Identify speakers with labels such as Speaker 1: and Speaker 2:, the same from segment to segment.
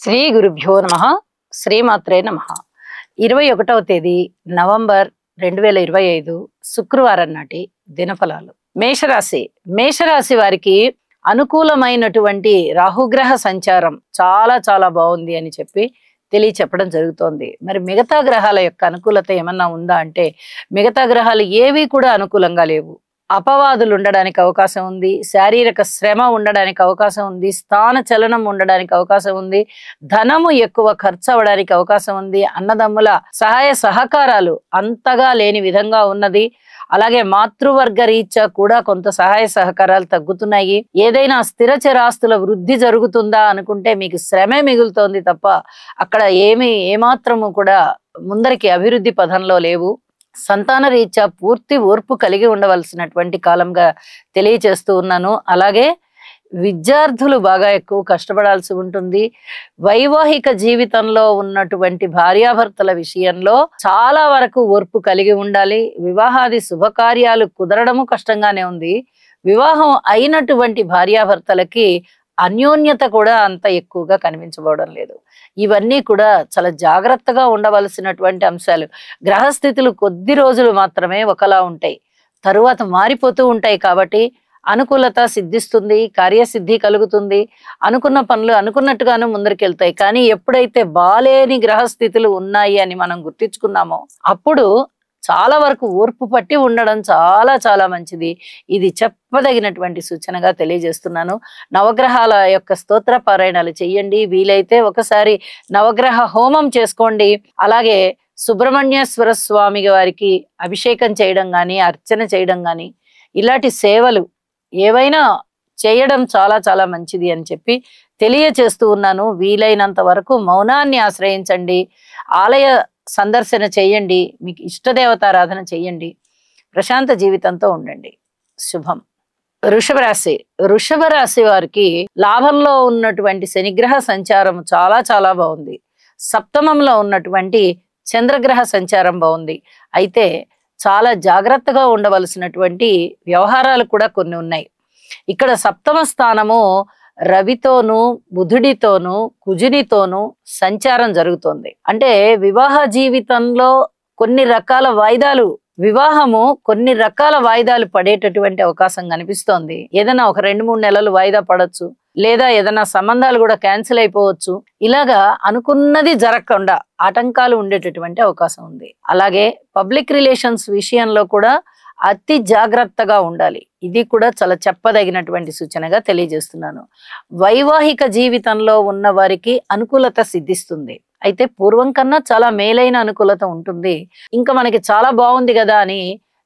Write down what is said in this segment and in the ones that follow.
Speaker 1: శ్రీ గురుభ్యో నమః. శ్రీమాత్రే నమః. 21వ తేదీ నవంబర్ 2025 శుక్రవారం నాటి దినఫలాలు. మేషరాశి వారికి అనుకూలమైనటువంటి రాహుగ్రహ సంచారం చాలా చాలా బాగుంది అని చెప్పి చెప్పడం జరుగుతోంది. మరి మిగతా గ్రహాల యొక్క అనుకూలత ఏమన్నా ఉందా అంటే మిగతా గ్రహాలు ఏవి కూడా అనుకూలంగా లేవు. అపవాదులు ఉండడానికి అవకాశం ఉంది, శారీరక శ్రమ ఉండడానికి అవకాశం ఉంది, స్థాన చలనం ఉండడానికి అవకాశం ఉంది, ధనము ఎక్కువ ఖర్చు అవడానికి అవకాశం ఉంది, అన్నదమ్ముల సహాయ సహకారాలు అంతగా లేని విధంగా ఉన్నది. అలాగే మాతృవర్గ రీత్యా కూడా కొంత సహాయ సహకారాలు తగ్గుతున్నాయి. ఏదైనా స్థిర చరాస్తుల వృద్ధి జరుగుతుందా అనుకుంటే మీకు శ్రమే మిగులుతోంది తప్ప అక్కడ ఏమాత్రము కూడా ముందరికి అభివృద్ధి పథంలో లేవు. సంతాన రీత్యా పూర్తి ఓర్పు కలిగి ఉండవలసినటువంటి కాలంగా తెలియచేస్తూ ఉన్నాను. అలాగే విద్యార్థులు బాగా ఎక్కువ కష్టపడాల్సి ఉంటుంది. వైవాహిక జీవితంలో ఉన్నటువంటి భార్యాభర్తల విషయంలో చాలా వరకు ఓర్పు కలిగి ఉండాలి. వివాహాది శుభకార్యాలు కుదరడము కష్టంగానే ఉంది. వివాహం అయినటువంటి భార్యాభర్తలకి అన్యోన్యత కూడా అంత ఎక్కువగా కనిపించబోవడం లేదు. ఇవన్నీ కూడా చాలా జాగ్రత్తగా ఉండవలసినటువంటి అంశాలు. గ్రహస్థితులు కొద్ది రోజులు మాత్రమే ఒకలా ఉంటాయి, తరువాత మారిపోతూ ఉంటాయి. కాబట్టి అనుకూలత సిద్ధిస్తుంది, కార్యసిద్ధి కలుగుతుంది, అనుకున్న పనులు అనుకున్నట్టుగాను ముందరికెళ్తాయి. కానీ ఎప్పుడైతే బాలేని గ్రహస్థితులు ఉన్నాయి అని మనం గుర్తించుకున్నామో అప్పుడు చాలా వరకు ఓర్పు పట్టి ఉండడం చాలా చాలా మంచిది. ఇది చెప్పదగినటువంటి సూచనగా తెలియజేస్తున్నాను. నవగ్రహాల యొక్క స్తోత్ర పారాయణాలు చెయ్యండి. వీలైతే ఒకసారి నవగ్రహ హోమం చేసుకోండి. అలాగే సుబ్రహ్మణ్యేశ్వర స్వామి వారికి అభిషేకం చేయడం కానీ, అర్చన చేయడం కానీ, ఇలాంటి సేవలు ఏవైనా చేయడం చాలా చాలా మంచిది అని చెప్పి తెలియచేస్తూ ఉన్నాను. వీలైనంత వరకు మౌనాన్ని ఆశ్రయించండి, ఆలయ సందర్శన చేయండి, మీకు ఇష్టదేవతారాధన చేయండి, ప్రశాంత జీవితంతో ఉండండి. శుభం. వృషభ రాశి వారికి లాభంలో ఉన్నటువంటి శనిగ్రహ సంచారం చాలా చాలా బాగుంది. సప్తమంలో ఉన్నటువంటి చంద్రగ్రహ సంచారం బాగుంది. అయితే చాలా జాగ్రత్తగా ఉండవలసినటువంటి వ్యవహారాలు కూడా కొన్ని ఉన్నాయి. ఇక్కడ సప్తమ స్థానము రవితోనూ బుధుడితోనూ కుజునితోనూ సంచారం జరుగుతోంది. అంటే వివాహ జీవితంలో వివాహము కొన్ని రకాల వాయిదాలు పడేటటువంటి అవకాశం కనిపిస్తోంది. ఏదైనా ఒక 2-3 నెలలు వాయిదా పడవచ్చు, లేదా ఏదైనా సంబంధాలు కూడా క్యాన్సిల్ అయిపోవచ్చు. ఇలాగా అనుకున్నది జరగకుండా ఆటంకాలు ఉండేటటువంటి అవకాశం ఉంది. అలాగే పబ్లిక్ రిలేషన్స్ విషయంలో కూడా అతి జాగ్రత్తగా ఉండాలి. ఇది కూడా చాలా చెప్పదగినటువంటి సూచనగా తెలియజేస్తున్నాను. వైవాహిక జీవితంలో ఉన్న వారికి అనుకూలత సిద్ధిస్తుంది. అయితే పూర్వం కన్నా చాలా మేలైన అనుకూలత ఉంటుంది. ఇంకా మనకి చాలా బాగుంది కదా అని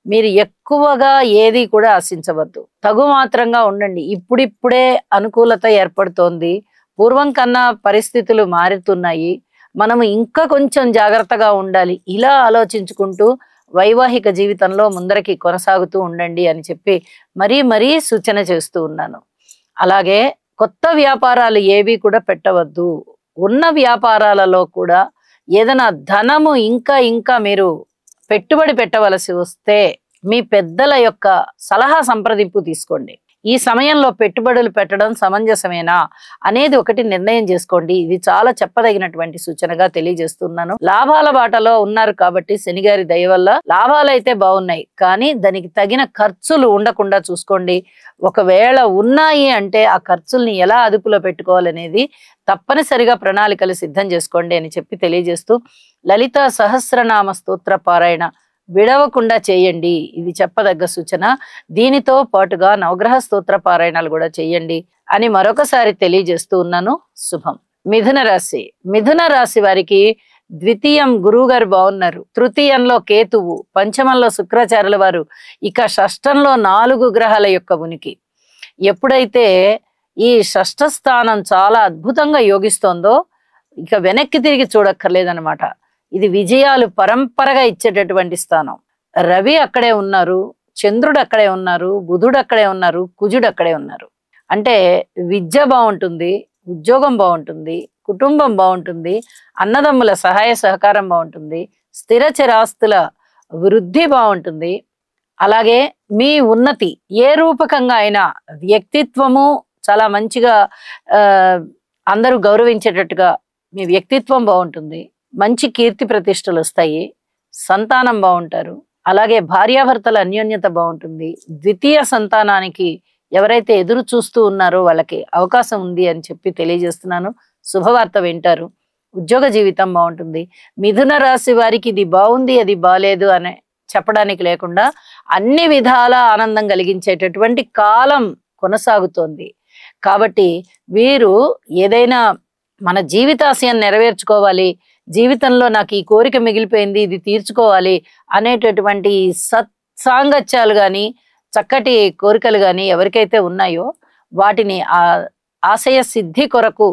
Speaker 1: మీరు ఎక్కువగా ఏది కూడా ఆశించవద్దు. తగు మాత్రంగా ఉండండి. ఇప్పుడిప్పుడే అనుకూలత ఏర్పడుతోంది. పూర్వం కన్నా పరిస్థితులు మారుతున్నాయి. మనము ఇంకా కొంచెం జాగ్రత్తగా ఉండాలి. ఇలా ఆలోచించుకుంటూ వైవాహిక జీవితంలో ముందరికి కొనసాగుతూ ఉండండి అని చెప్పి మరీ సూచన చేస్తూ ఉన్నాను. అలాగే కొత్త వ్యాపారాలు ఏవి కూడా పెట్టవద్దు. ఉన్న వ్యాపారాలలో కూడా ఏదైనా ధనము ఇంకా మీరు పెట్టుబడి పెట్టవలసి వస్తే మీ పెద్దల యొక్క సలహా సంప్రదింపు తీసుకోండి. ఈ సమయంలో పెట్టుబడులు పెట్టడం సమంజసమేనా అనేది ఒకటి నిర్ణయం చేసుకోండి. ఇది చాలా చెప్పదగినటువంటి సూచనగా తెలియజేస్తున్నాను. లాభాల బాటలో ఉన్నారు కాబట్టి శనిగారి దయ వల్ల లాభాలు అయితే బాగున్నాయి, కానీ దానికి తగిన ఖర్చులు ఉండకుండా చూసుకోండి. ఒకవేళ ఉన్నాయి అంటే ఆ ఖర్చుల్ని ఎలా అదుపులో పెట్టుకోవాలనేది తప్పనిసరిగా ప్రణాళికలు సిద్ధం చేసుకోండి అని చెప్పి తెలియజేస్తూ లలితా సహస్రనామ స్తోత్ర పారాయణ విడవకుండా చేయండి. ఇది చెప్పదగ్గ సూచన. దీనితో పాటుగా నవగ్రహ స్తోత్ర పారాయణాలు కూడా చేయండి అని మరొకసారి తెలియజేస్తూ ఉన్నాను. శుభం. మిథున రాశి వారికి ద్వితీయం గురువు గారు బాగున్నారు, తృతీయంలో కేతువు, పంచమంలో శుక్రాచార్యుల వారు, ఇక షష్టంలో 4 గ్రహాల యొక్క ఉనికి. ఎప్పుడైతే ఈ షష్ఠ స్థానం చాలా అద్భుతంగా యోగిస్తోందో ఇక వెనక్కి తిరిగి చూడక్కర్లేదన్నమాట. ఇది విజయాలు పరంపరగా ఇచ్చేటటువంటి స్థానం. రవి అక్కడే ఉన్నారు, చంద్రుడు అక్కడే ఉన్నారు, బుధుడు అక్కడే ఉన్నారు, కుజుడు అక్కడే ఉన్నారు. అంటే విద్య బాగుంటుంది, ఉద్యోగం బాగుంటుంది, కుటుంబం బాగుంటుంది, అన్నదమ్ముల సహాయ సహకారం బాగుంటుంది, స్థిర చరాస్తుల వృద్ధి బాగుంటుంది. అలాగే మీ ఉన్నతి ఏ రూపకంగా అయినా వ్యక్తిత్వము చాలా మంచిగా అందరూ గౌరవించేటట్టుగా మీ వ్యక్తిత్వం బాగుంటుంది, మంచి కీర్తి ప్రతిష్టలు వస్తాయి, సంతానం బాగుంటారు, అలాగే భార్యాభర్తల అన్యోన్యత బాగుంటుంది. ద్వితీయ సంతానానికి ఎవరైతే ఎదురు చూస్తూ ఉన్నారో వాళ్ళకి అవకాశం ఉంది అని చెప్పి తెలియజేస్తున్నాను. శుభవార్త వింటారు. ఉద్యోగ జీవితం బాగుంటుంది. మిథున రాశి వారికి ఇది బాగుంది అది బాలేదు అనే చెప్పడానికి లేకుండా అన్ని విధాల ఆనందం కలిగించేటటువంటి కాలం కొనసాగుతోంది. కాబట్టి వీరు ఏదైనా మన జీవితాశయం నెరవేర్చుకోవాలి, జీవితంలో నాకు ఈ కోరిక మిగిలిపోయింది ఇది తీర్చుకోవాలి అనేటటువంటి సత్సాంగత్యాలు కానీ చక్కటి కోరికలు కానీ ఎవరికైతే ఉన్నాయో వాటిని ఆ ఆశయ సిద్ధి కొరకు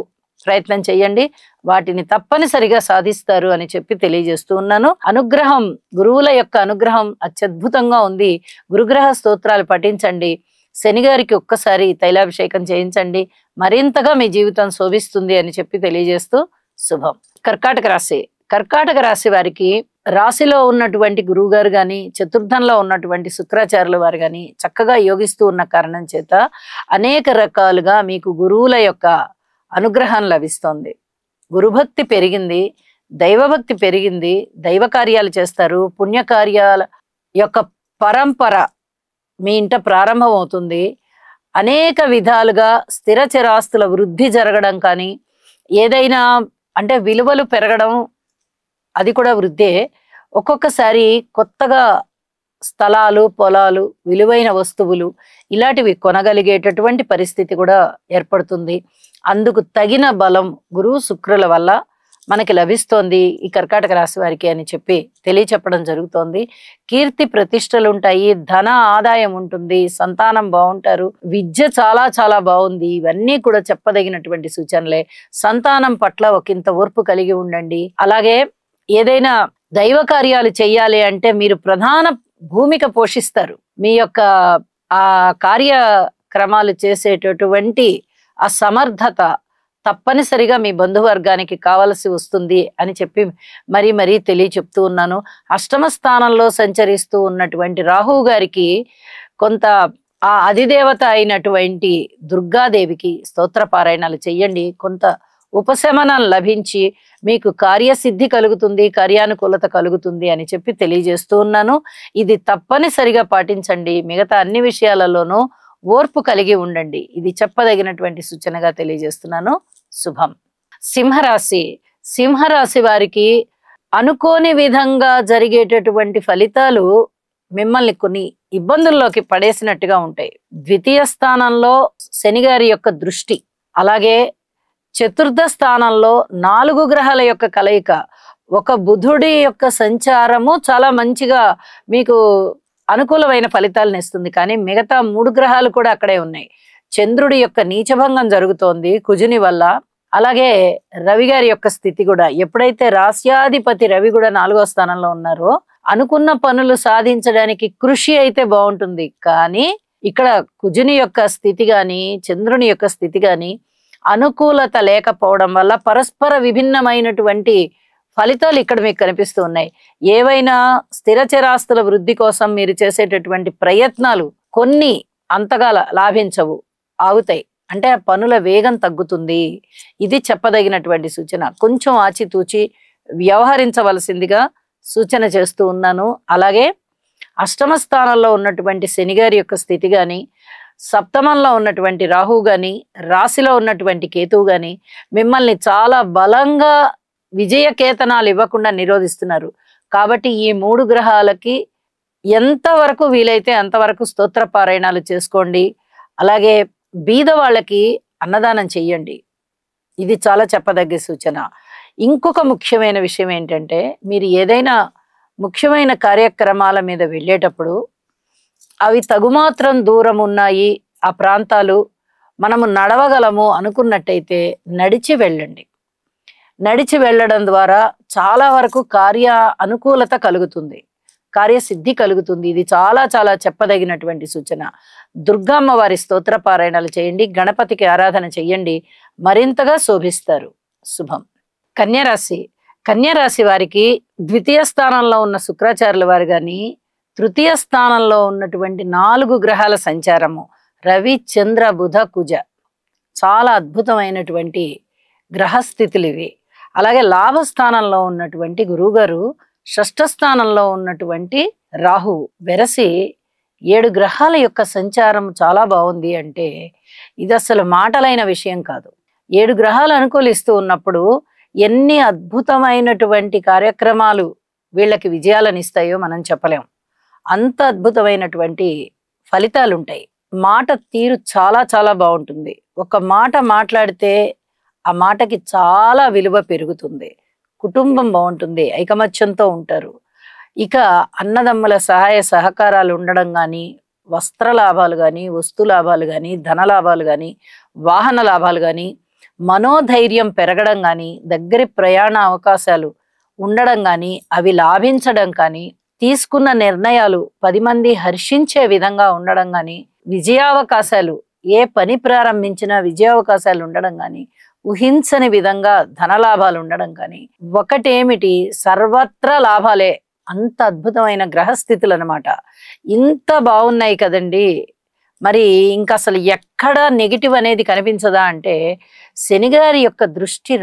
Speaker 1: ప్రయత్నం చేయండి. వాటిని తప్పనిసరిగా సాధిస్తారు అని చెప్పి తెలియజేస్తూ ఉన్నాను. అనుగ్రహం, గురువుల యొక్క అనుగ్రహం అత్యద్భుతంగా ఉంది. గురుగ్రహ స్తోత్రాలు పఠించండి. శని గారికి ఒక్కసారి తైలాభిషేకం చేయించండి. మరింతగా మీ జీవితం శోభిస్తుంది అని చెప్పి తెలియజేస్తూ శుభం. కర్కాటక రాశి. కర్కాటక రాశి వారికి రాశిలో ఉన్నటువంటి గురువు గారు గాని, చతుర్థంలో ఉన్నటువంటి శుక్రాచార్యుల వారు గాని చక్కగా యోగిస్తూ ఉన్న కారణం చేత అనేక రకాలుగా మీకు గురువుల యొక్క అనుగ్రహం లభిస్తోంది. గురుభక్తి పెరిగింది, దైవభక్తి పెరిగింది, దైవ కార్యాలు చేస్తారు. పుణ్యకార్యాల యొక్క పరంపర మీ ఇంట ప్రారంభం అవుతుంది. అనేక విధాలుగా స్థిర చిరాస్తుల వృద్ధి జరగడం కానీ, ఏదైనా అంటే విలువలు పెరగడం, అది కూడా వృద్ధే. ఒక్కొక్కసారి కొత్తగా స్థలాలు, పొలాలు, విలువైన వస్తువులు ఇలాంటివి కొనగలిగేటటువంటి పరిస్థితి కూడా ఏర్పడుతుంది. అందుకు తగిన బలం గురువు శుక్రుల వల్ల మనకి లభిస్తోంది ఈ కర్కాటక రాశి వారికి అని చెప్పి తెలియచెప్పడం జరుగుతోంది. కీర్తి ప్రతిష్టలు ఉంటాయి, ధన ఆదాయం ఉంటుంది, సంతానం బాగుంటారు, విద్య చాలా చాలా బాగుంది. ఇవన్నీ కూడా చెప్పదగినటువంటి సూచనలే. సంతానం పట్ల ఒకంత ఓర్పు కలిగి ఉండండి. అలాగే ఏదైనా దైవ కార్యాలు చెయ్యాలి అంటే మీరు ప్రధాన భూమిక పోషిస్తారు. మీ యొక్క ఆ కార్యక్రమాలు చేసేటటువంటి ఆ సమర్థత తప్పనిసరిగా మీ బంధువర్గానికి కావలసి వస్తుంది అని చెప్పి మరీ తెలియచెప్తూ ఉన్నాను. అష్టమ స్థానంలో సంచరిస్తూ ఉన్నటువంటి రాహువు గారికి కొంత ఆ అధిదేవత అయినటువంటి దుర్గాదేవికి స్తోత్ర పారాయణాలు చెయ్యండి. కొంత ఉపశమనం లభించి మీకు కార్యసిద్ధి కలుగుతుంది, కార్యానుకూలత కలుగుతుంది అని చెప్పి తెలియజేస్తూ ఉన్నాను. ఇది తప్పనిసరిగా పాటించండి. మిగతా అన్ని విషయాలలోనూ ఓర్పు కలిగి ఉండండి. ఇది చెప్పదగినటువంటి సూచనగా తెలియజేస్తున్నాను. శుభం. సింహరాశి. సింహరాశి వారికి అనుకోని విధంగా జరిగేటటువంటి ఫలితాలు మిమ్మల్ని కొన్ని ఇబ్బందుల్లోకి పడేసినట్టుగా ఉంటాయి. ద్వితీయ స్థానంలో శని గారి యొక్క దృష్టి, అలాగే చతుర్థ స్థానంలో 4 గ్రహాల యొక్క కలయిక, ఒక బుధుడి యొక్క సంచారము చాలా మంచిగా మీకు అనుకూలమైన ఫలితాలను ఇస్తుంది. కానీ మిగతా 3 గ్రహాలు కూడా అక్కడే ఉన్నాయి. చంద్రుడి యొక్క నీచభంగం జరుగుతోంది కుజుని వల్ల. అలాగే రవి గారి యొక్క స్థితి కూడా, ఎప్పుడైతే రాస్యాధిపతి రవి కూడా 4వ స్థానంలో ఉన్నారో అనుకున్న పనులు సాధించడానికి కృషి అయితే బాగుంటుంది. కానీ ఇక్కడ కుజుని యొక్క స్థితి గాని, చంద్రుని యొక్క స్థితి గాని అనుకూలత లేకపోవడం వల్ల పరస్పర విభిన్నమైనటువంటి ఫలితాలు ఇక్కడ మీకు కనిపిస్తూ ఉన్నాయి. ఏవైనా స్థిర చిరాస్తుల వృద్ధి కోసం మీరు చేసేటటువంటి ప్రయత్నాలు కొన్ని అంతగా లాభించవు, ఆగుతాయి. అంటే ఆ పనుల వేగం తగ్గుతుంది. ఇది చెప్పదగినటువంటి సూచన. కొంచెం ఆచితూచి వ్యవహరించవలసిందిగా సూచన చేస్తూ ఉన్నాను. అలాగే అష్టమ స్థానంలో ఉన్నటువంటి శని గారి యొక్క స్థితి గాని, సప్తమంలో ఉన్నటువంటి రాహువు గాని, రాశిలో ఉన్నటువంటి కేతువు గాని మిమ్మల్ని చాలా బలంగా విజయకేతనాలు ఇవ్వకుండా నిరోధిస్తున్నారు. కాబట్టి ఈ 3 గ్రహాలకి ఎంతవరకు వీలైతే అంతవరకు స్తోత్ర పారాయణాలు చేసుకోండి. అలాగే బీద వాళ్ళకి అన్నదానం చెయ్యండి. ఇది చాలా చెప్పదగ్గ సూచన. ఇంకొక ముఖ్యమైన విషయం ఏంటంటే, మీరు ఏదైనా ముఖ్యమైన కార్యక్రమాల మీద వెళ్ళేటప్పుడు అవి తగుమాత్రం దూరం ఉన్నాయి, ఆ ప్రాంతాలు మనము నడవగలము అనుకున్నట్టయితే నడిచి వెళ్ళండి. నడిచి వెళ్ళడం ద్వారా చాలా వరకు కార్య అనుకూలత కలుగుతుంది, కార్యసిద్ధి కలుగుతుంది. ఇది చాలా చాలా చెప్పదగినటువంటి సూచన. దుర్గమ్మ వారి స్తోత్ర పారాయణాలు చేయండి, గణపతికి ఆరాధన చెయ్యండి, మరింతగా శోభిస్తారు. శుభం. కన్యరాశి. కన్యరాశి వారికి ద్వితీయ స్థానంలో ఉన్న శుక్రాచార్యుల వారు గాని, తృతీయ స్థానంలో ఉన్నటువంటి 4 గ్రహాల సంచారము రవి, చంద్ర, బుధ, కుజ చాలా అద్భుతమైనటువంటి గ్రహస్థితులు ఇవి. అలాగే లాభస్థానంలో ఉన్నటువంటి గురువుగారు షష్ఠ స్థానంలో ఉన్నటువంటి రాహు వెరసి 7 గ్రహాల యొక్క సంచారం చాలా బాగుంది అంటే ఇది అసలు మాటలైన విషయం కాదు. 7 గ్రహాలు అనుకూలిస్తూ ఉన్నప్పుడు ఎన్ని అద్భుతమైనటువంటి కార్యక్రమాలు వీళ్ళకి విజయాలను ఇస్తాయో మనం చెప్పలేం. అంత అద్భుతమైనటువంటి ఫలితాలు ఉంటాయి. మాట తీరు చాలా చాలా బాగుంటుంది. ఒక మాట మాట్లాడితే ఆ మాటకి చాలా విలువ పెరుగుతుంది. కుటుంబం బాగుంటుంది, ఐకమత్యంతో ఉంటారు. ఇక అన్నదమ్ముల సహాయ సహకారాలు ఉండడం కానీ, వస్త్ర లాభాలు కానీ, వస్తు లాభాలు కానీ, ధన లాభాలు కానీ, వాహన లాభాలు కానీ, మనోధైర్యం పెరగడం కానీ, దగ్గరి ప్రయాణ అవకాశాలు ఉండడం కానీ, అవి లాభించడం కానీ, తీసుకున్న నిర్ణయాలు 10 మంది హర్షించే విధంగా ఉండడం కానీ, విజయావకాశాలు ఏ పని ప్రారంభించినా విజయావకాశాలు ఉండడం కానీ, ఊహించని విధంగా ధనలాభాలు ఉండడం కానీ, ఒకటేమిటి సర్వత్రా లాభాలే. అంత అద్భుతమైన గ్రహస్థితులు అనమాట. ఇంత బాగున్నాయి కదండి. మరి ఇంకా అసలు ఎక్కడ నెగిటివ్ అనేది కనిపించదా అంటే శనిగారి యొక్క దృష్టి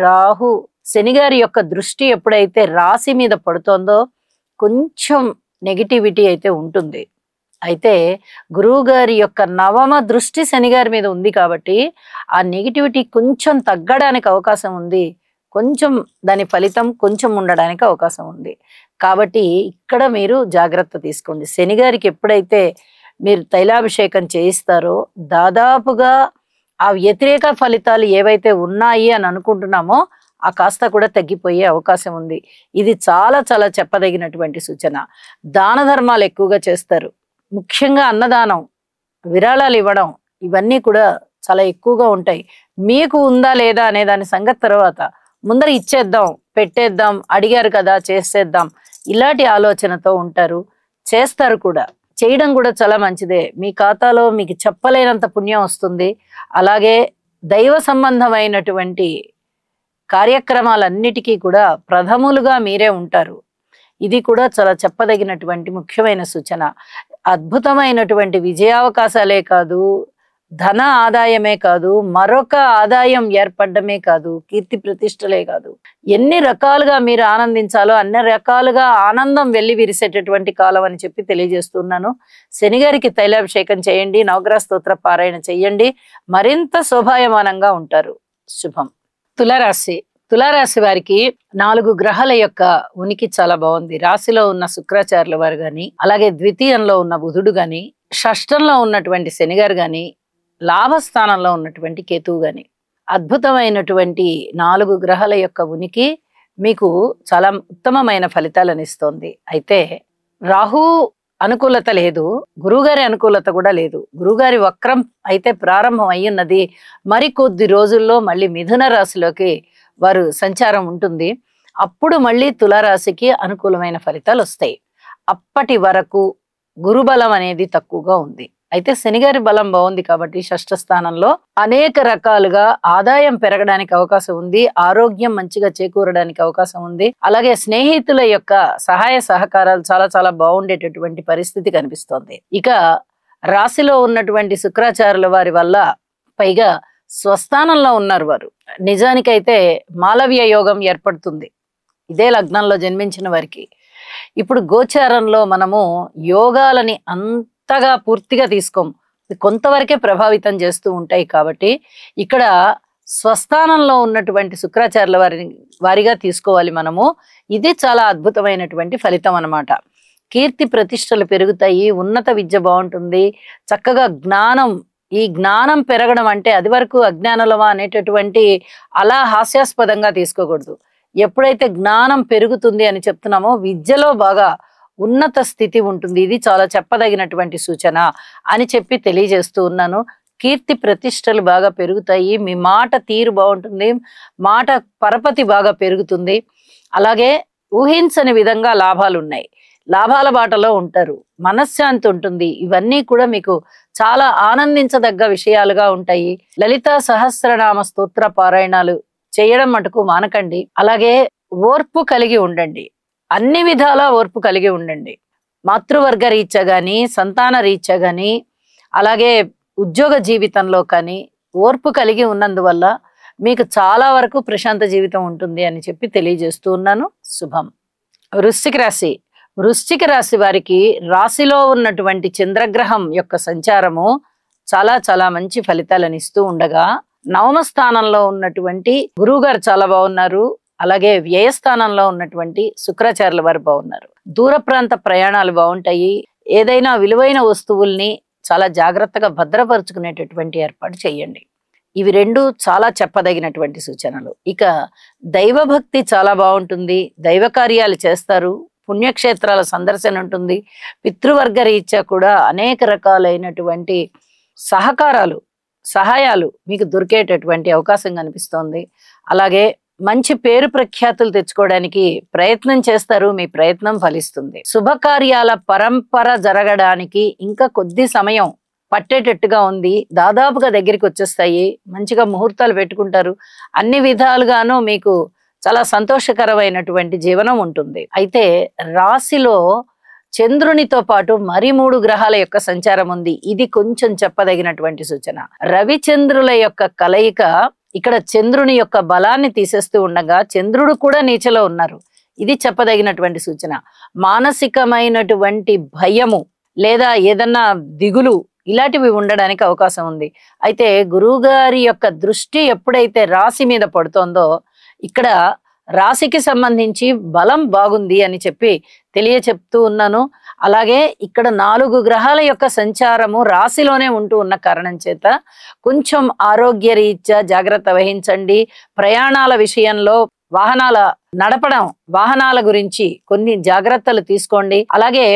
Speaker 1: శనిగారి యొక్క దృష్టి ఎప్పుడైతే రాశి మీద పడుతోందో కొంచెం నెగిటివిటీ అయితే ఉంటుంది. అయితే గురువు గారి యొక్క 9వ దృష్టి శనిగారి మీద ఉంది కాబట్టి ఆ నెగిటివిటీ కొంచెం తగ్గడానికి అవకాశం ఉంది. కొంచెం దాని ఫలితం కొంచెం ఉండడానికి అవకాశం ఉంది. కాబట్టి ఇక్కడ మీరు జాగ్రత్త తీసుకోండి. శనిగారికి ఎప్పుడైతే మీరు తైలాభిషేకం చేయిస్తారో దాదాపుగా ఆ వ్యతిరేక ఫలితాలు ఏవైతే ఉన్నాయి అని అనుకుంటున్నామో ఆ కాస్త కూడా తగ్గిపోయే అవకాశం ఉంది. ఇది చాలా చాలా చెప్పదగినటువంటి సూచన. దాన ధర్మాలు ఎక్కువగా చేస్తారు. ముఖ్యంగా అన్నదానం, విరాళాలు ఇవ్వడం, ఇవన్నీ కూడా చాలా ఎక్కువగా ఉంటాయి. మీకు ఉందా లేదా అనే దాని సంగతి తర్వాత ముందర ఇచ్చేద్దాం, పెట్టేద్దాం, అడిగారు కదా చేసేద్దాం, ఇలాంటి ఆలోచనతో ఉంటారు. చేస్తారు కూడా. చేయడం కూడా చాలా మంచిదే. మీ ఖాతాలో మీకు చెప్పలేనంత పుణ్యం వస్తుంది. అలాగే దైవ సంబంధమైనటువంటి కార్యక్రమాలన్నిటికీ కూడా ప్రథములుగా మీరే ఉంటారు. ఇది కూడా చాలా చెప్పదగినటువంటి ముఖ్యమైన సూచన. అద్భుతమైనటువంటి విజయావకాశాలే కాదు, ధన ఆదాయమే కాదు, మరొక ఆదాయం ఏర్పడమే కాదు, కీర్తి ప్రతిష్టలే కాదు, ఎన్ని రకాలుగా మీరు ఆనందించాలో అన్ని రకాలుగా ఆనందం వెళ్ళి విరిసేటటువంటి కాలం అని చెప్పి తెలియజేస్తున్నాను. శనిగారికి తైలాభిషేకం చేయండి, నవగ్రహ స్తోత్ర పారాయణ చేయండి, మరింత శోభాయమానంగా ఉంటారు. శుభం. తులారాశి వారికి 4 గ్రహాల యొక్క ఉనికి చాలా బాగుంది. రాశిలో ఉన్న శుక్రాచార్యుల వారు గాని, అలాగే ద్వితీయంలో ఉన్న బుధుడు గాని, షష్టంలో ఉన్నటువంటి శనిగారు గాని, లాభస్థానంలో ఉన్నటువంటి కేతువు గాని, అద్భుతమైనటువంటి 4 గ్రహాల యొక్క ఉనికి మీకు చాలా ఉత్తమమైన ఫలితాలను ఇస్తోంది. అయితే రాహు అనుకూలత లేదు, గురువుగారి అనుకూలత కూడా లేదు. గురువుగారి వక్రం అయితే ప్రారంభం అయ్యున్నది. మరికొద్ది రోజుల్లో మళ్ళీ మిథున రాశిలోకి వారు సంచారం ఉంటుంది. అప్పుడు మళ్ళీ తులారాశికి అనుకూలమైన ఫలితాలు వస్తాయి. అప్పటి వరకు గురుబలం అనేది తక్కువగా ఉంది. అయితే శనిగారి బలం బాగుంది కాబట్టి షష్ఠ స్థానంలో అనేక రకాలుగా ఆదాయం పెరగడానికి అవకాశం ఉంది. ఆరోగ్యం మంచిగా చేకూరడానికి అవకాశం ఉంది. అలాగే స్నేహితుల యొక్క సహాయ సహకారాలు చాలా చాలా బాగుండేటటువంటి పరిస్థితి కనిపిస్తోంది. ఇక రాశిలో ఉన్నటువంటి శుక్రాచార్యుల వారి వల్ల పైగా స్వస్థానంలో ఉన్నారు వారు. నిజానికైతే మాలవ్య యోగం ఏర్పడుతుంది ఇదే లగ్నంలో జన్మించిన వారికి. ఇప్పుడు గోచారంలో మనము యోగాలని అంతగా పూర్తిగా తీసుకోం, కొంతవరకే ప్రభావితం చేస్తూ ఉంటాయి. కాబట్టి ఇక్కడ స్వస్థానంలో ఉన్నటువంటి శుక్రాచార్యుల వారిగా తీసుకోవాలి మనము. ఇది చాలా అద్భుతమైనటువంటి ఫలితం అన్నమాట. కీర్తి ప్రతిష్టలు పెరుగుతాయి, ఉన్నత విద్య బాగుంటుంది, చక్కగా ఈ జ్ఞానం పెరగడం అంటే అది వరకు అజ్ఞానులమా అనేటటువంటి అలా హాస్యాస్పదంగా తీసుకోకూడదు. ఎప్పుడైతే జ్ఞానం పెరుగుతుంది అని చెప్తున్నామో విద్యలో బాగా ఉన్నత స్థితి ఉంటుంది. ఇది చాలా చెప్పదగినటువంటి సూచన అని చెప్పి తెలియజేస్తూ ఉన్నాను. కీర్తి ప్రతిష్టలు బాగా పెరుగుతాయి, మీ మాట తీరు బాగుంటుంది, మాట పరపతి బాగా పెరుగుతుంది. అలాగే ఊహించని విధంగా లాభాలు ఉన్నాయి, లాభాల బాటలో ఉంటారు, మనశ్శాంతి ఉంటుంది. ఇవన్నీ కూడా మీకు చాలా ఆనందించదగ్గ విషయాలుగా ఉంటాయి. లలితా సహస్రనామ స్తోత్ర పారాయణాలు చేయడం మటుకు మానకండి. అలాగే ఓర్పు కలిగి ఉండండి, అన్ని విధాలా ఓర్పు కలిగి ఉండండి. మాతృవర్గ రీత్యా గాని, సంతాన రీత్యా గాని, అలాగే ఉద్యోగ జీవితంలో కానీ ఓర్పు కలిగి ఉన్నందువల్ల మీకు చాలా వరకు ప్రశాంత జీవితం ఉంటుంది అని చెప్పి తెలియజేస్తూ ఉన్నాను. శుభం. వృశ్చిక రాశి. వృశ్చిక రాశి వారికి రాశిలో ఉన్నటువంటి చంద్రగ్రహం యొక్క సంచారము చాలా చాలా మంచి ఫలితాలను ఇస్తూ ఉండగా, నవమ స్థానంలో ఉన్నటువంటి గురువు గారు చాలా బాగున్నారు. అలాగే వ్యయస్థానంలో ఉన్నటువంటి శుక్రాచార్యుల వారు బాగున్నారు. దూర ప్రాంత ప్రయాణాలు బాగుంటాయి. ఏదైనా విలువైన వస్తువుల్ని చాలా జాగ్రత్తగా భద్రపరుచుకునేటటువంటి ఏర్పాటు చేయండి. ఇవి రెండు చాలా చెప్పదగినటువంటి సూచనలు. ఇక దైవభక్తి చాలా బాగుంటుంది. దైవ కార్యాలు చేస్తారు. పుణ్యక్షేత్రాల సందర్శన ఉంటుంది. పితృవర్గ రీత్యా కూడా అనేక రకాలైనటువంటి సహాయాలు మీకు దొరికేటటువంటి అవకాశం కనిపిస్తోంది. అలాగే మంచి పేరు ప్రఖ్యాతులు తెచ్చుకోవడానికి ప్రయత్నం చేస్తారు. మీ ప్రయత్నం ఫలిస్తుంది. శుభకార్యాల పరంపర జరగడానికి ఇంకా కొద్ది సమయం పట్టేటట్టుగా ఉంది. దాదాపుగా దగ్గరికి వచ్చేస్తాయి. మంచిగా ముహూర్తాలు పెట్టుకుంటారు. అన్ని విధాలుగాను మీకు చాలా సంతోషకరమైనటువంటి జీవనం ఉంటుంది. అయితే రాశిలో చంద్రునితో పాటు మరి 3 గ్రహాల యొక్క సంచారం ఉంది. ఇది కొంచెం చెప్పదగినటువంటి సూచన. రవిచంద్రుల యొక్క కలయిక ఇక్కడ చంద్రుని యొక్క బలాన్ని తీసేస్తూ ఉండగా చంద్రుడు కూడా నీచలో ఉన్నారు. ఇది చెప్పదగినటువంటి సూచన. మానసికమైనటువంటి భయము లేదా ఏదన్నా దిగులు ఇలాంటివి ఉండడానికి అవకాశం ఉంది. అయితే గురువుగారి యొక్క దృష్టి ఎప్పుడైతే రాశి మీద పడుతోందో ఇక్కడ రాశికి సంబంధించి బలం బాగుంది అని చెప్పి చెప్తూ ఉన్నాను. అలాగే ఇక్కడ 4 గ్రహాల యొక్క సంచారము రాశిలోనే ఉంటూ ఉన్న కారణం చేత కొంచెం ఆరోగ్య రీత్యా జాగ్రత్త వహించండి. ప్రయాణాల విషయంలో వాహనాల గురించి కొన్ని జాగ్రత్తలు తీసుకోండి. అలాగే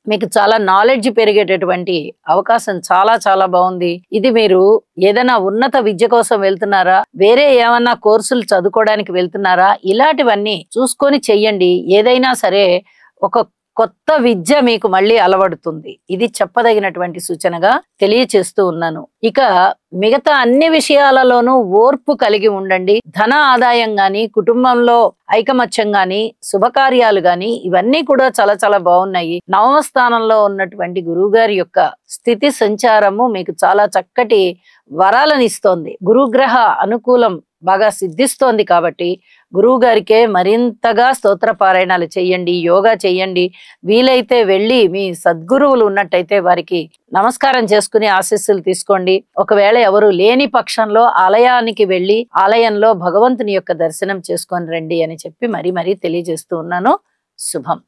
Speaker 1: మీకు చాలా నాలెడ్జ్ పెరిగేటటువంటి అవకాశం చాలా చాలా బాగుంది. ఇది మీరు ఏదైనా ఉన్నత విద్య కోసం వెళ్తున్నారా, వేరే ఏమన్నా కోర్సులు చదువుకోవడానికి వెళ్తున్నారా, ఇలాంటివన్నీ చూసుకొని చెయ్యండి. ఏదైనా సరే ఒక కొత్త విద్య మీకు మళ్ళీ అలవడుతుంది. ఇది చెప్పదగినటువంటి సూచనగా తెలియచేస్తూ ఉన్నాను. ఇక మిగతా అన్ని విషయాలలోనూ ఓర్పు కలిగి ఉండండి. ధన ఆదాయం గాని, కుటుంబంలో ఐకమత్యం గాని, శుభకార్యాలు గాని ఇవన్నీ కూడా చాలా చాలా బాగున్నాయి. నవమ స్థానంలో ఉన్నటువంటి గురువు గారి యొక్క స్థితి సంచారము మీకు చాలా చక్కటి వరాలను ఇస్తోంది. గురుగ్రహ అనుకూలం బాగా సిద్ధిస్తోంది కాబట్టి గురువు గారికే మరింతగా స్తోత్ర పారాయణాలు చెయ్యండి, యోగా చెయ్యండి. వీలైతే వెళ్ళి మీ సద్గురువులు ఉన్నట్టయితే వారికి నమస్కారం చేసుకుని ఆశీస్సులు తీసుకోండి. ఒకవేళ ఎవరు లేని పక్షంలో ఆలయానికి వెళ్ళి ఆలయంలో భగవంతుని యొక్క దర్శనం చేసుకొని రండి అని చెప్పి మరీ తెలియజేస్తూ ఉన్నాను. శుభం.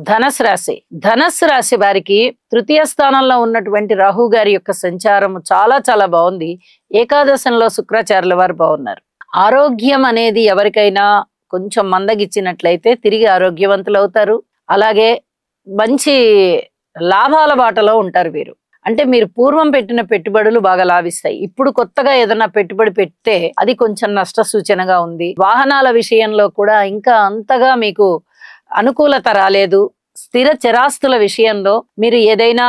Speaker 1: ధనస్సు రాశి. ధనస్సు రాశి వారికి తృతీయ స్థానంలో ఉన్నటువంటి రాహు గారి యొక్క సంచారం చాలా చాలా బాగుంది. ఏకాదశంలో శుక్రాచార్యుల వారు బాగున్నారు. ఆరోగ్యం అనేది ఎవరికైనా కొంచెం మందగిచ్చినట్లయితే తిరిగి ఆరోగ్యవంతులు అవుతారు. అలాగే మంచి లాభాల బాటలో ఉంటారు వీరు. అంటే మీరు పూర్వం పెట్టిన పెట్టుబడులు బాగా లాభిస్తాయి. ఇప్పుడు కొత్తగా ఏదైనా పెట్టుబడి పెడితే అది కొంచెం నష్ట సూచనగా ఉంది. వాహనాల విషయంలో కూడా ఇంకా అంతగా మీకు అనుకూలత రాలేదు. స్థిర చరాస్తుల విషయంలో మీరు ఏదైనా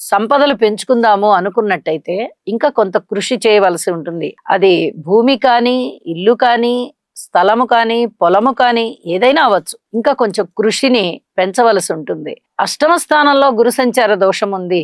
Speaker 1: సంపదలు పెంచుకుందాము అనుకున్నట్టయితే ఇంకా కొంత కృషి చేయవలసి ఉంటుంది. అది భూమి కానీ, ఇల్లు కానీ, స్థలము కానీ, పొలము కానీ ఏదైనా అవ్వచ్చు. ఇంకా కొంచెం కృషిని పెంచవలసి ఉంటుంది. అష్టమ స్థానంలో గురు సంచార దోషం ఉంది.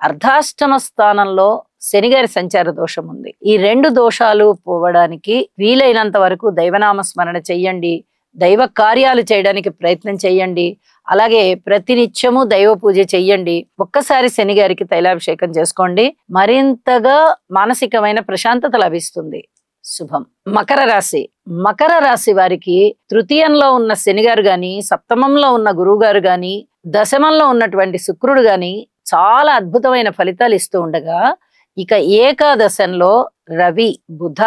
Speaker 1: అర్ధాష్టమ స్థానంలో శనిగారి సంచార దోషం ఉంది. ఈ 2 దోషాలు పోవడానికి వీలైనంత వరకు దైవనామ స్మరణ చెయ్యండి. దైవ కార్యాలు చేయడానికి ప్రయత్నం చేయండి. అలాగే ప్రతినిత్యము దైవ పూజ చెయ్యండి. ఒక్కసారి శని గారికి తైలాభిషేకం చేసుకోండి. మరింతగా మానసికమైన ప్రశాంతత లభిస్తుంది. శుభం. మకర రాశి. మకర రాశి వారికి తృతీయంలో ఉన్న శని గారు గాని, సప్తమంలో ఉన్న గురువు గారు గాని, దశమంలో ఉన్నటువంటి శుక్రుడు గాని చాలా అద్భుతమైన ఫలితాలు ఇస్తూ ఉండగా ఇక ఏకాదశంలో రవి, బుధ,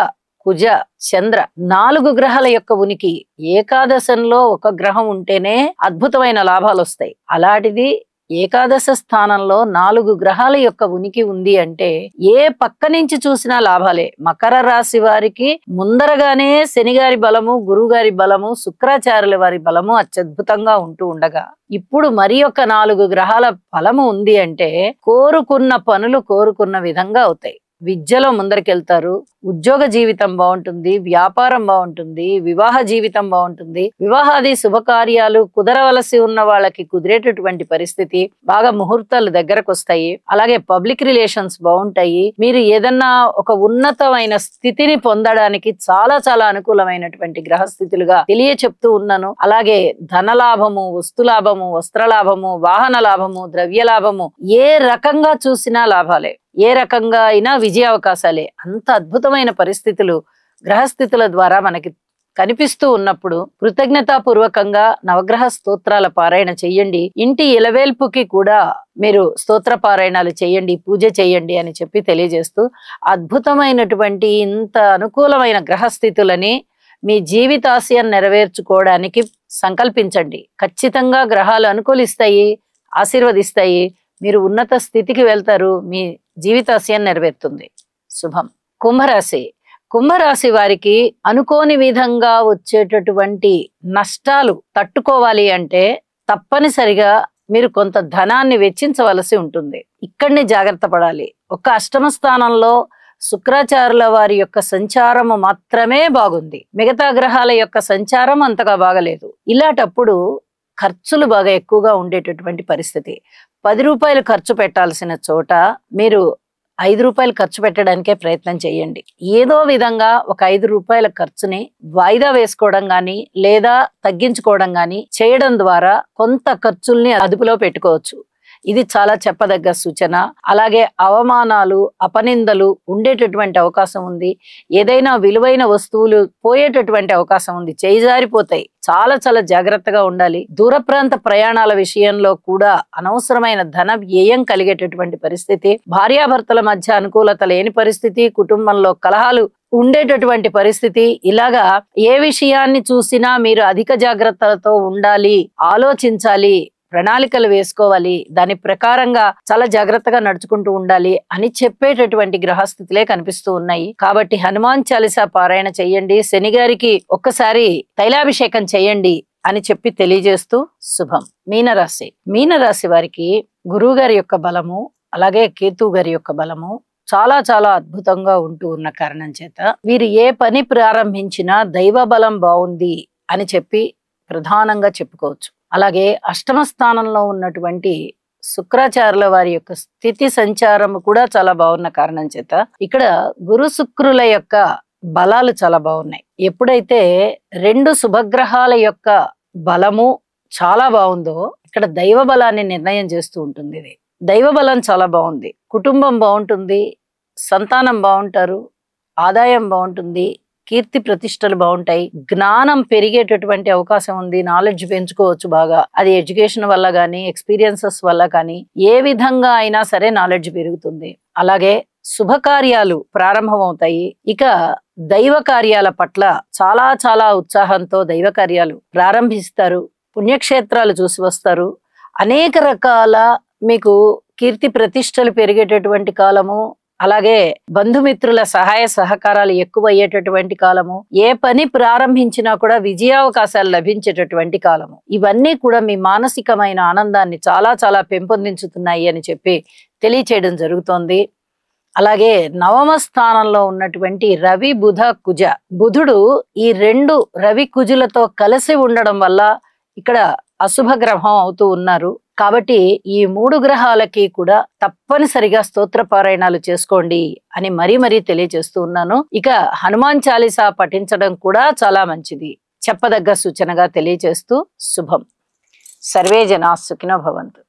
Speaker 1: కుజ, చంద్ర 4 గ్రహాల యొక్క ఉనికి. ఏకాదశంలో ఒక గ్రహం ఉంటేనే అద్భుతమైన లాభాలు వస్తాయి. అలాంటిది ఏకాదశ స్థానంలో 4 గ్రహాల యొక్క ఉనికి ఉంది అంటే ఏ పక్క నుంచి చూసినా లాభాలే. మకర రాశి వారికి ముందరగానే శనిగారి బలము, గురువుగారి బలము, శుక్రాచార్యుల వారి బలము అత్యద్భుతంగా ఉంటూ ఉండగా ఇప్పుడు మరి ఒక 4 గ్రహాల బలము ఉంది అంటే కోరుకున్న పనులు కోరుకున్న విధంగా అవుతాయి. విద్యలో ముందరికెళ్తారు, ఉద్యోగ జీవితం బాగుంటుంది, వ్యాపారం బాగుంటుంది, వివాహ జీవితం బాగుంటుంది, వివాహాది శుభకార్యాలు కుదరవలసి ఉన్న వాళ్ళకి కుదిరేటటువంటి పరిస్థితి, బాగా ముహూర్తాలు దగ్గరకు వస్తాయి. అలాగే పబ్లిక్ రిలేషన్స్ బాగుంటాయి. మీరు ఏదన్నా ఒక ఉన్నతమైన స్థితిని పొందడానికి చాలా చాలా అనుకూలమైనటువంటి గ్రహస్థితులుగా తెలియచెప్తూ ఉన్నాను. అలాగే ధనలాభము, వస్తులాభము, వస్త్రలాభము, వాహన లాభము, ద్రవ్య లాభము, ఏ రకంగా చూసినా లాభాలే, ఏ రకంగా అయినా విజయ అవకాశాలే. అంత అద్భుతమైన పరిస్థితులు గ్రహస్థితుల ద్వారా మనకి కనిపిస్తూ ఉన్నప్పుడు కృతజ్ఞతాపూర్వకంగా నవగ్రహ స్తోత్రాల పారాయణ చెయ్యండి. ఇంటి ఇలవేల్పుకి కూడా మీరు స్తోత్ర పారాయణాలు చేయండి, పూజ చేయండి అని చెప్పి తెలియజేస్తూ, అద్భుతమైనటువంటి ఇంత అనుకూలమైన గ్రహస్థితులని మీ జీవితాశయం నెరవేర్చుకోవడానికి సంకల్పించండి. ఖచ్చితంగా గ్రహాలు అనుకూలిస్తాయి, ఆశీర్వదిస్తాయి. మీరు ఉన్నత స్థితికి వెళ్తారు, మీ జీవితాశయం నెరవేరుతుంది. శుభం. కుంభరాశి. కుంభరాశి వారికి అనుకోని విధంగా వచ్చేటటువంటి నష్టాలు తట్టుకోవాలి అంటే తప్పనిసరిగా మీరు కొంత ధనాన్ని వెచ్చించవలసి ఉంటుంది. ఇక్కడనే జాగ్రత్త పడాలి. ఒక అష్టమ స్థానంలో శుక్రాచార్యుల వారి యొక్క సంచారము మాత్రమే బాగుంది, మిగతా గ్రహాల యొక్క సంచారం అంతగా బాగలేదు. ఇలాంటప్పుడు ఖర్చులు బాగా ఎక్కువగా ఉండేటటువంటి పరిస్థితి. 10 రూపాయలు ఖర్చు పెట్టాల్సిన చోట మీరు 5 రూపాయలు ఖర్చు పెట్టడానికే ప్రయత్నం చేయండి. ఏదో విధంగా ఒక 5 రూపాయల ఖర్చుని వాయిదా వేసుకోవడం గాని లేదా తగ్గించుకోవడం గాని చేయడం ద్వారా కొంత ఖర్చుల్ని అదుపులో పెట్టుకోవచ్చు. ఇది చాలా చెప్పదగ్గ సూచన. అలాగే అవమానాలు, అపనిందలు ఉండేటటువంటి అవకాశం ఉంది. ఏదైనా విలువైన వస్తువులు పోయేటటువంటి అవకాశం ఉంది, చేయిజారిపోతాయి. చాలా చాలా జాగ్రత్తగా ఉండాలి. దూర ప్రాంత ప్రయాణాల విషయంలో కూడా అనవసరమైన ధన వ్యయం కలిగేటటువంటి పరిస్థితి, భార్యాభర్తల మధ్య అనుకూలత లేని పరిస్థితి, కుటుంబంలో కలహాలు ఉండేటటువంటి పరిస్థితి. ఇలాగా ఏ విషయాన్ని చూసినా మీరు అధిక జాగ్రత్తలతో ఉండాలి, ఆలోచించాలి, ప్రణాళికలు వేసుకోవాలి, దాని ప్రకారంగా చాలా జాగ్రత్తగా నడుచుకుంటూ ఉండాలి అని చెప్పేటటువంటి గ్రహస్థితులే కనిపిస్తూ ఉన్నాయి. కాబట్టి హనుమాన్ చాలీసా పారాయణ చెయ్యండి, శని గారికి ఒక్కసారి తైలాభిషేకం చెయ్యండి అని చెప్పి తెలియజేస్తూ శుభం. మీనరాశి. మీనరాశి వారికి గురువు గారి యొక్క బలము, అలాగే కేతు గారి యొక్క బలము చాలా చాలా అద్భుతంగా ఉంటూ ఉన్న కారణం చేత వీరు ఏ పని ప్రారంభించినా దైవ బలం బాగుంది అని చెప్పి ప్రధానంగా చెప్పుకోవచ్చు. అలాగే అష్టమ స్థానంలో ఉన్నటువంటి శుక్రాచార్యుల వారి యొక్క స్థితి సంచారం కూడా చాలా బాగున్న కారణం చేత ఇక్కడ గురు శుక్రుల యొక్క బలాలు చాలా బాగున్నాయి. ఎప్పుడైతే 2 శుభగ్రహాల యొక్క బలము చాలా బాగుందో ఇక్కడ దైవ బలాన్ని నిర్ణయం చేస్తూ ఉంటుంది. ఇది దైవ బలం చాలా బాగుంది, కుటుంబం బాగుంటుంది, సంతానం బాగుంటారు, ఆదాయం బాగుంటుంది, కీర్తి ప్రతిష్టలు బాగుంటాయి, జ్ఞానం పెరిగేటటువంటి అవకాశం ఉంది, నాలెడ్జ్ పెంచుకోవచ్చు బాగా. అది ఎడ్యుకేషన్ వల్ల కానీ ఎక్స్పీరియన్సెస్ వల్ల కానీ ఏ విధంగా అయినా సరే నాలెడ్జ్ పెరుగుతుంది. అలాగే శుభకార్యాలు ప్రారంభమవుతాయి. ఇక దైవ కార్యాల పట్ల చాలా చాలా ఉత్సాహంతో దైవ కార్యాలు ప్రారంభిస్తారు, పుణ్యక్షేత్రాలు చూసి వస్తారు. అనేక రకాల మీకు కీర్తి ప్రతిష్టలు పెరిగేటటువంటి కాలము, అలాగే బంధుమిత్రుల సహాయ సహకారాలు ఎక్కువ అయ్యేటటువంటి కాలము, ఏ పని ప్రారంభించినా కూడా విజయావకాశాలు లభించేటటువంటి కాలము. ఇవన్నీ కూడా మీ మానసికమైన ఆనందాన్ని చాలా చాలా పెంపొందించుతున్నాయి అని చెప్పి తెలియచేయడం జరుగుతోంది. అలాగే నవమ స్థానంలో ఉన్నటువంటి రవి, బుధ, కుజ, బుధుడు ఈ 2 రవి కుజులతో కలిసి ఉండడం వల్ల ఇక్కడ అశుభ గ్రహం అవుతూ ఉన్నారు. కాబట్టి ఈ 3 గ్రహాలకి కూడా తప్పనిసరిగా స్తోత్ర పారాయణాలు చేసుకోండి అని మరీ తెలియజేస్తూ ఉన్నాను. ఇక హనుమాన్ చాలీసా పఠించడం కూడా చాలా మంచిది, చెప్పదగ్గ సూచనగా తెలియజేస్తూ శుభం. సర్వే జనా సుఖినో భవంతు.